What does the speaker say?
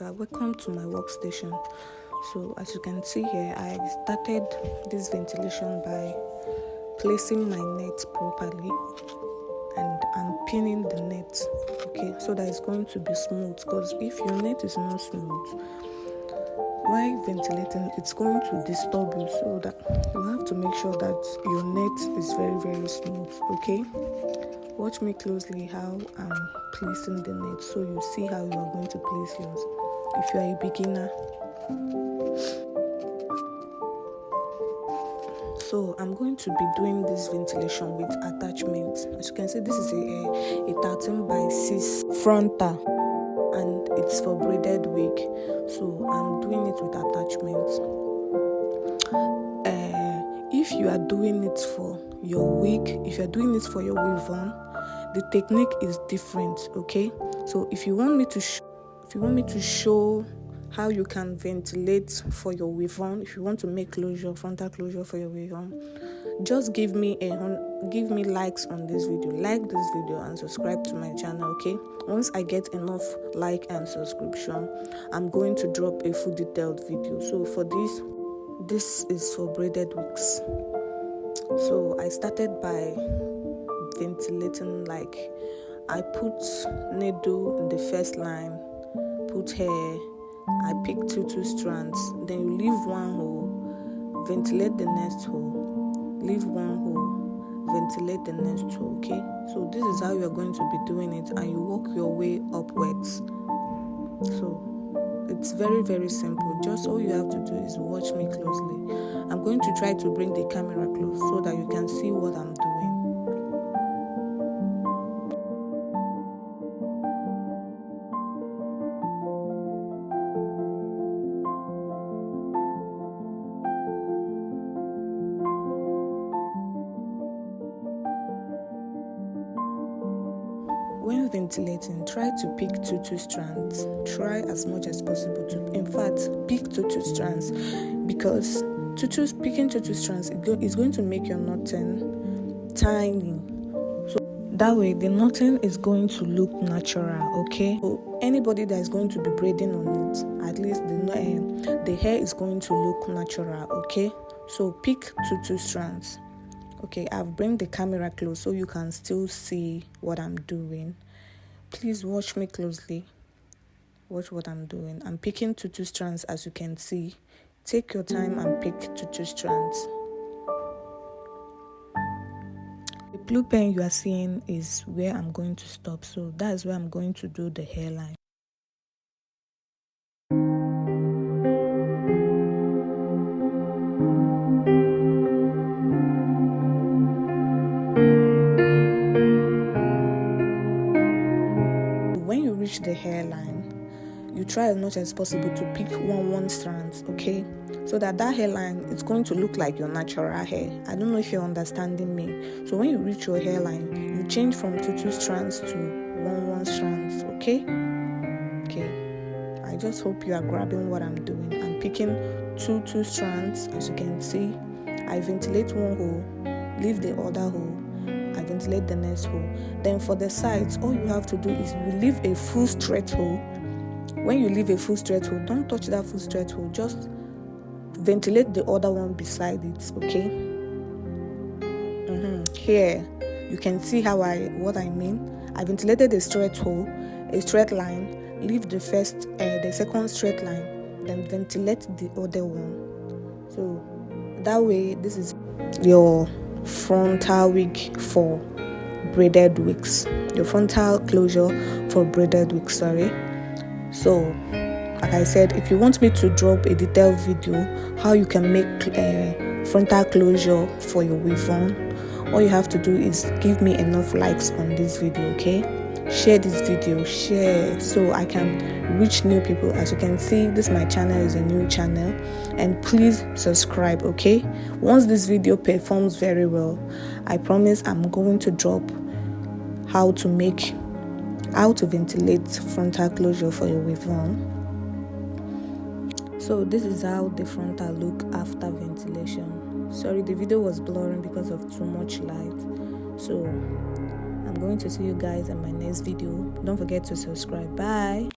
welcome to my workstation. So as you can see here, I started this ventilation by placing my net properly, and I'm pinning the net, okay, so that it's going to be smooth, because if your net is not smooth while ventilating, it's going to disturb you, so that you have to make sure that your net is very smooth. Okay, watch me closely how I'm placing the net, so you see how you are going to place yours if you are a beginner. So I'm going to be doing this ventilation with attachment. As you can see, this is a 13 by 6 frontal, and it's for braided wig. So I'm doing it with attachment. If you are doing it for your wig, if you are doing it for your weave on, the technique is different. Okay, so if you want me to show how you can ventilate for your weave on, if you want to make frontal closure for your weave on, just give me likes on this video, like this video, and subscribe to my channel. Okay, once I get enough like and subscription, I'm going to drop a full detailed video. So for this is for braided wigs. So I started by ventilating, like I put needle in the first line, put hair, I pick two strands, then you leave one hole, ventilate the next hole, leave one hole, ventilate the next hole. Okay, so this is how you are going to be doing it, and you work your way upwards. So it's very simple. Just all you have to do is watch me closely. I'm going to try to bring the camera close so that you can see what I'm doing. When ventilating, try to pick two strands. Try as much as possible to, in fact, pick two strands, because picking two strands is going to make your knotting tiny. So that way, the knotting is going to look natural. Okay. So anybody that is going to be braiding on it, at least the hair is going to look natural. Okay. So pick two strands. Okay, I've bring the camera close so you can still see what I'm doing. Please watch me closely. Watch what I'm doing. I'm picking two strands, as you can see. Take your time and pick two strands. The blue pen you are seeing is where I'm going to stop. So that's where I'm going to do the hairline. When you reach the hairline, you try as much as possible to pick one strand, okay, so that hairline is going to look like your natural hair. I don't know if you're understanding me. So when you reach your hairline, you change from two strands to one strands. Okay. I just hope you are grabbing what I'm doing. I'm picking two strands. As you can see, I ventilate one hole, leave the other hole, I ventilate the next hole. Then for the sides, all you have to do is you leave a full straight hole. When you leave a full straight hole, don't touch that full straight hole. Just ventilate the other one beside it. Okay. Here you can see what I mean. I ventilated a straight hole, a straight line. Leave the second straight line, then ventilate the other one. So that way, this is your frontal wig for braided wigs, your frontal closure for braided wigs. So like I said, if you want me to drop a detailed video how you can make frontal closure for your weave on, all you have to do is give me enough likes on this video. Okay, share this video, so I can reach new people. As you can see, my channel is a new channel, and please subscribe. Okay, once this video performs very well, I promise I'm going to drop how to ventilate frontal closure for your weave on. So this is how the frontal look after ventilation. Sorry, the video was blurring because of too much light. So I'm going to see you guys in my next video. Don't forget to subscribe. Bye.